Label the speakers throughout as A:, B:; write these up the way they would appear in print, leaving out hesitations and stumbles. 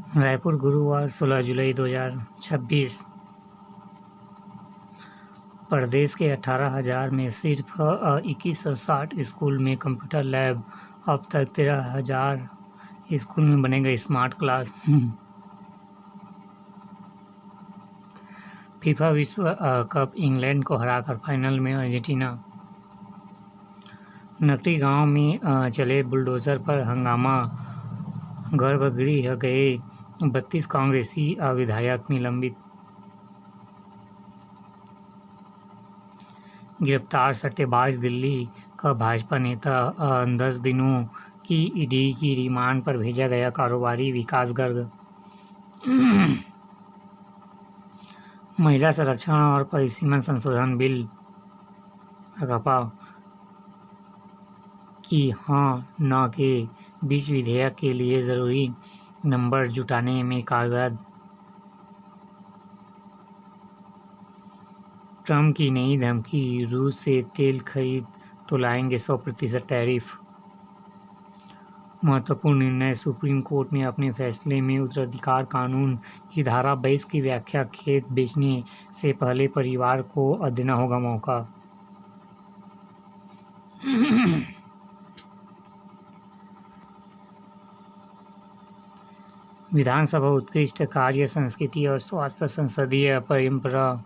A: रायपुर, गुरुवार 16 जुलाई 2026। प्रदेश के 18,000 में सिर्फ 2160 स्कूल में कंप्यूटर लैब। अब तक 13,000 स्कूल में बनेगा स्मार्ट क्लास। फीफा विश्व कप, इंग्लैंड को हराकर फाइनल में अर्जेंटीना। नकटी गांव में चले बुलडोजर पर हंगामा, गर्भगृह गए 32 कांग्रेसी विधायक निलंबित। गिरफ्तार सट्टेबाज दिल्ली का भाजपा नेता, 10 दिनों की ईडी की रिमांड पर भेजा गया कारोबारी विकास गर्ग। महिला संरक्षण और परिसीमन संशोधन बिल रकपा की हाँ न के बीच विधेयक के लिए जरूरी नंबर जुटाने में कारगर। ट्रंप की नई धमकी, रूस से तेल खरीद तो लाएंगे 100% टैरिफ। महत्वपूर्ण निर्णय, सुप्रीम कोर्ट ने अपने फैसले में उत्तराधिकार कानून की धारा 22 की व्याख्या, खेत बेचने से पहले परिवार को देना होगा मौका। विधानसभा उत्कृष्ट कार्य संस्कृति और स्वास्थ्य संसदीय परंपरा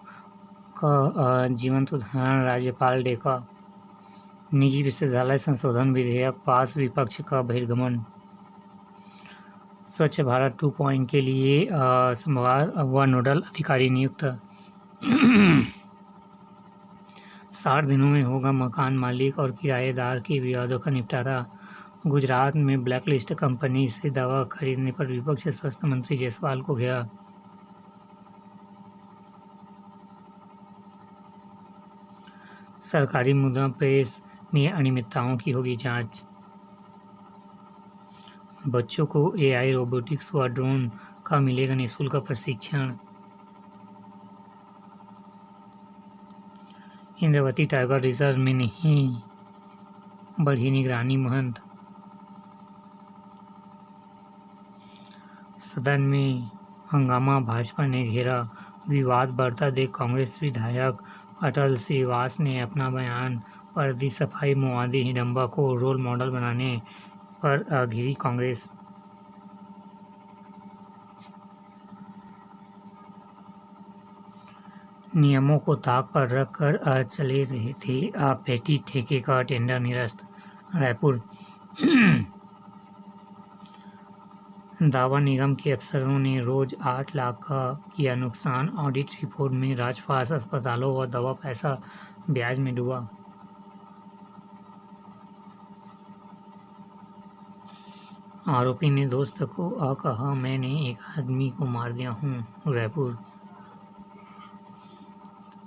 A: का जीवंत उदाहरण, राज्यपाल डेका। निजी विश्वविद्यालय संशोधन विधेयक पास, विपक्ष का बहिर्गमन। स्वच्छ भारत 2.0 के लिए संभाग व नोडल अधिकारी नियुक्त। 60 दिनों में होगा मकान मालिक और किराएदार के विवादों का निपटारा। गुजरात में ब्लैकलिस्ट कंपनी से दवा खरीदने पर विपक्ष स्वास्थ्य मंत्री जायसवाल को घेरा। सरकारी मुद्रा प्रेस में अनियमितताओं की होगी जांच। बच्चों को एआई, रोबोटिक्स व ड्रोन का मिलेगा निःशुल्क प्रशिक्षण। इंद्रावती टाइगर रिजर्व में नहीं बढ़ी निगरानी, महंत। सदन में हंगामा, भाजपा ने घेरा। विवाद बढ़ता देख कांग्रेस विधायक अटल श्रीवास ने अपना बयान पर दी सफाई। माओवादी हिडंबा को रोल मॉडल बनाने पर घिरी कांग्रेस। नियमों को ताक पर रखकर चले रहे थे पेटी ठेके का टेंडर निरस्त। रायपुर, दावा निगम के अफसरों ने रोज 8 लाख का किया नुकसान। ऑडिट रिपोर्ट में राजपास, अस्पतालों व दवा पैसा ब्याज में डूबा। आरोपी ने दोस्त को कहा, मैंने एक आदमी को मार दिया हूँ। रायपुर,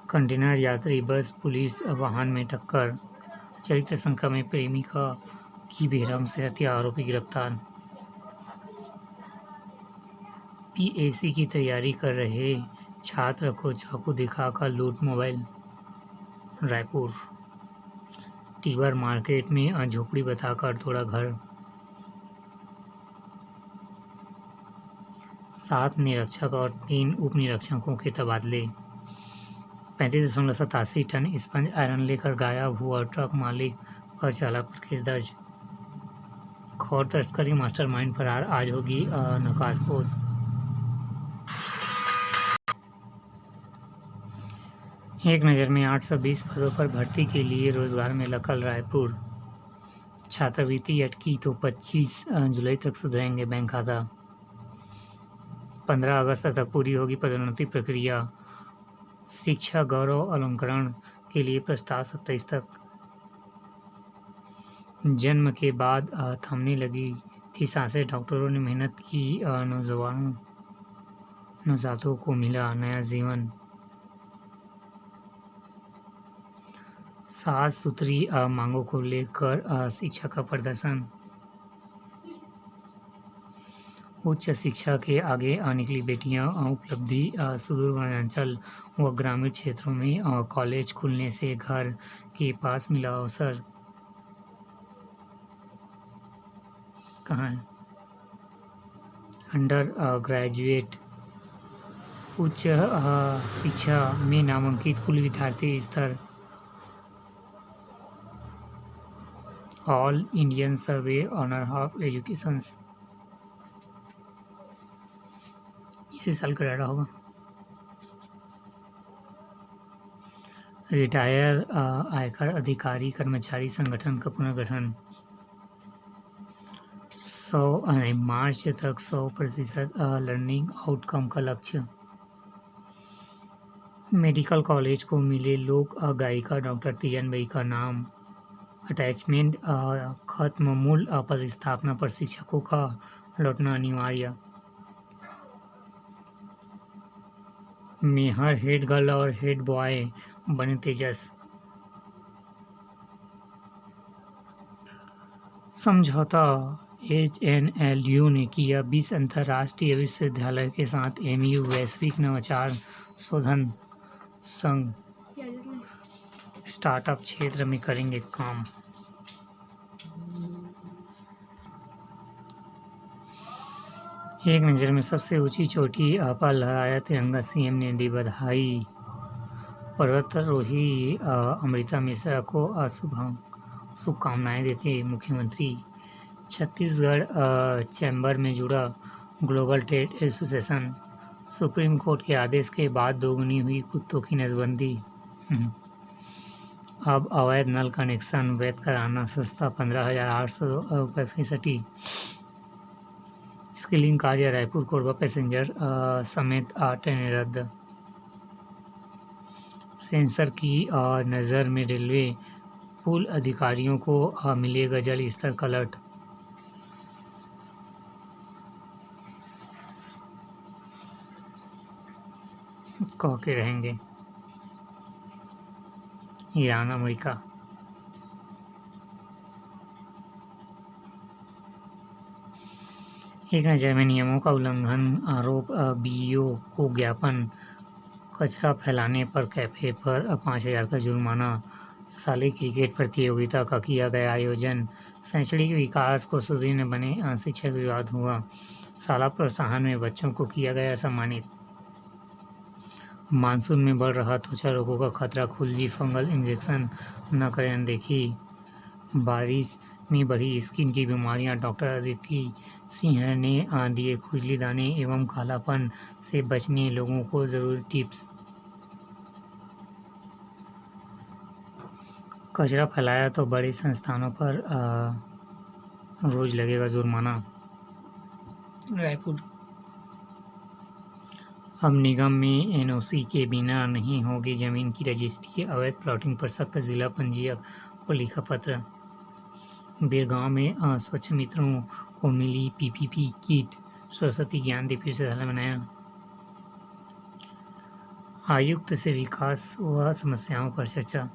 A: कंटेनर यात्री बस पुलिस वाहन में टक्कर, चरित्र शंका में प्रेमिका की बेरहम से हत्या, आरोपी गिरफ्तार। पीएसी की तैयारी कर रहे छात्र को चाकू दिखाकर लूट, मोबाइल। रायपुर, टीबर मार्केट में झोपड़ी बताकर तोड़ा घर। 7 निरीक्षक और 3 उप निरीक्षकों के तबादले। 35.87 टन स्पंज आयरन लेकर गायब हुआ ट्रक मालिक और चालक पर केस दर्ज। खौर तस्करी मास्टरमाइंड फरार, आज होगी नकाजपोश। एक नज़र में 820 पदों पर भर्ती के लिए रोजगार मेला कल। रायपुर, छात्रवृत्ति अटकी तो 25 जुलाई तक सुधरेंगे बैंक खाता। 15 अगस्त तक पूरी होगी पदोन्नति प्रक्रिया। शिक्षा गौरव अलंकरण के लिए प्रस्ताव 27 तक। जन्म के बाद थमने लगी थी सांसें, डॉक्टरों ने मेहनत की, नवजातों को मिला नया जीवन। 7 सूत्री मांगों को लेकर शिक्षा का प्रदर्शन। उच्च शिक्षा के आगे निकली बेटियां, उपलब्धि सुदूर वनांचल व ग्रामीण क्षेत्रों में कॉलेज खुलने से घर के पास मिला अवसर। कहाँ है अंडर ग्रेजुएट उच्च शिक्षा में नामांकित कुल विद्यार्थी स्तर all Indian survey on higher of education इसी साल का डाटा होगा। रिटायर आयकर अधिकारी कर्मचारी संगठन का पुनर्गठन मार्च तक 100% लर्निंग आउटकम का लक्ष्य। मेडिकल कॉलेज को मिले लोक गायिका डॉक्टर तीजन बाई का नाम। अटैचमेंट खत्म, मूल पदस्थापना पर शिक्षकों का लौटना अनिवार्य। मेहर हेड गर्ल और हेड बॉय बने तेजस। समझौता HNLU ने किया 20 अंतर्राष्ट्रीय विश्वविद्यालय के साथ MU वैश्विक नवाचार शोधन संघ स्टार्टअप क्षेत्र में करेंगे काम। एक नज़र में सबसे ऊंची चोटी पर लहराया तिरंगा, CM ने दी बधाई। पर्वतारोही अमृता मिश्रा को शुभकामनाएं देते मुख्यमंत्री। छत्तीसगढ़ चैम्बर में जुड़ा global trade association. Supreme court के आदेश के बाद दोगुनी हुई कुत्तों की नसबंदी। अब अवैध नल कनेक्शन वैध कराना सस्ता, 15,800 रुपये फीसदी। स्किलिंग कार्य रायपुर कोरबा पैसेंजर समेत 8 ट्रेनें रद्द। सेंसर की नज़र में रेलवे पुल अधिकारियों को मिलेगा जल स्तर का अलर्ट। कह के रहेंगे ईरान अमेरिका। एक नज़र में नियमों का उल्लंघन आरोप, BEO को ज्ञापन। कचरा फैलाने पर कैफे पर 5,000 का जुर्माना। साले क्रिकेट प्रतियोगिता का किया गया आयोजन। शैक्षणिक विकास को सुदृढ़ बने शिक्षक विवाद हुआ। साला प्रोत्साहन में बच्चों को किया गया सम्मानित। मानसून में बढ़ रहा त्वचा रोगों का खतरा, खुजली फंगल इंजेक्शन न करें अनदेखी। बारिश में बढ़ी स्किन की बीमारियां, डॉक्टर अदिति सिंह ने दिए खुजली, दाने एवं कालापन से बचने लोगों को जरूरी टिप्स। कचरा फैलाया तो बड़े संस्थानों पर रोज लगेगा जुर्माना। रायपुर। अब निगम में NOC के बिना नहीं होगी जमीन की रजिस्ट्री। अवैध प्लॉटिंग पर सख्त, जिला पंजीयक को लिखा पत्र। बिरगांव में स्वच्छ मित्रों को मिली PPP किट। सरस्वती ज्ञान दीप विश्वविद्यालय बनाया। आयुक्त से विकास व समस्याओं पर चर्चा।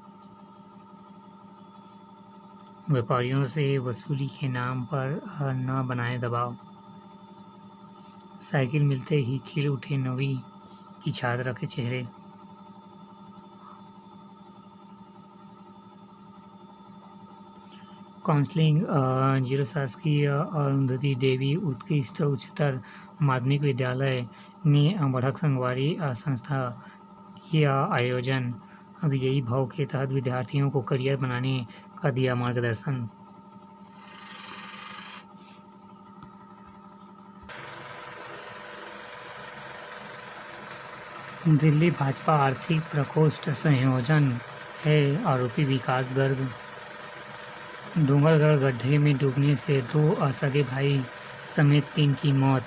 A: व्यापारियों से वसूली के नाम पर न बनाए दबाव। साइकिल मिलते ही खिल उठे 9वीं की छात्रा के चेहरे। काउंसलिंग 0 शासकीय अरुंधति देवी उत्कृष्ट उच्चतर माध्यमिक विद्यालय ने बढ़क संगवारी संस्था किया आयोजन। विजयी भाव के तहत विद्यार्थियों को करियर बनाने का दिया मार्गदर्शन। दिल्ली भाजपा आर्थिक प्रकोष्ठ संयोजन है आरोपी विकास गर्ग। डूंगरगढ़ गड्ढे में डूबने से 2 सगे भाई समेत 3 की मौत।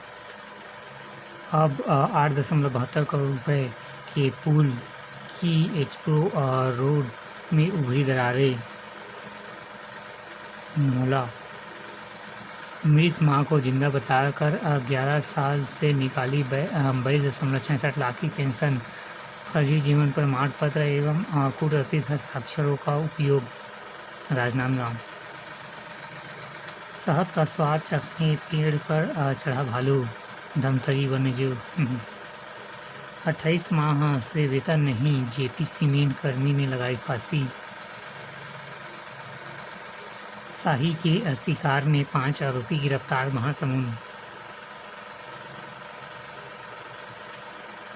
A: अब 8.72 करोड़ रुपए के पुल की एक्सप्रो रोड में उभरी दरारें। मोला। मृत मां को जिंदा बताकर 11 साल से निकाली 22.66 लाख की पेंशन। फर्जी जीवन प्रमाण पत्र एवं कूटनीतिक हस्ताक्षरों का उपयोग। राजनांदगांव। शहद का स्वाद चखने पेड़ पर चढ़ा भालू। धमतरी वन्यजीव। 28 माह से वेतन नहीं, JP सीमेंट कर्मी ने लगाई फांसी। शाही के शिकार में 5 आरोपी गिरफ्तार। महासमुंद।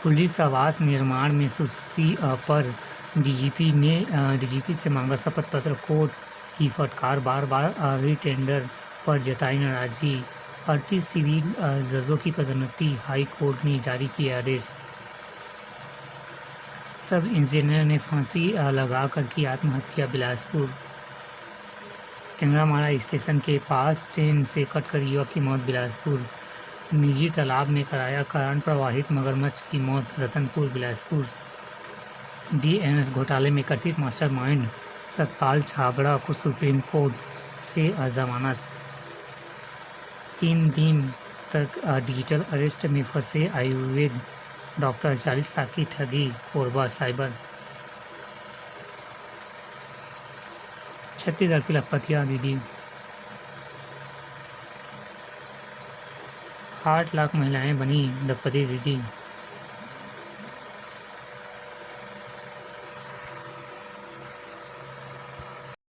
A: पुलिस आवास निर्माण में सुस्ती पर डीजीपी से मांगा शपथ पत्र, कोर्ट की फटकार, बार बार रीटेंडर पर जताई नाराजगी, 38 सिविल जजों की पदोन्नति, हाई कोर्ट ने जारी किया आदेश। सब इंजीनियर ने फांसी लगाकर की आत्महत्या, बिलासपुर। टेंगरामारा स्टेशन के पास ट्रेन से कटकर युवक की मौत, बिलासपुर। निजी तालाब में कराया करंट प्रवाहित मगरमच्छ की मौत, रतनपुर, बिलासपुर। डीएमएफ घोटाले में कथित मास्टरमाइंड सतपाल छाबड़ा को सुप्रीम कोर्ट से जमानत। 3 दिन तक डिजिटल अरेस्ट में फंसे आयुर्वेद डॉक्टर, 40 लाख की ठगी, कोरबा साइबर। छत्तीसगढ़ की लखपतिया दीदी, 8 लाख महिलाएं बनी लखपति दीदी।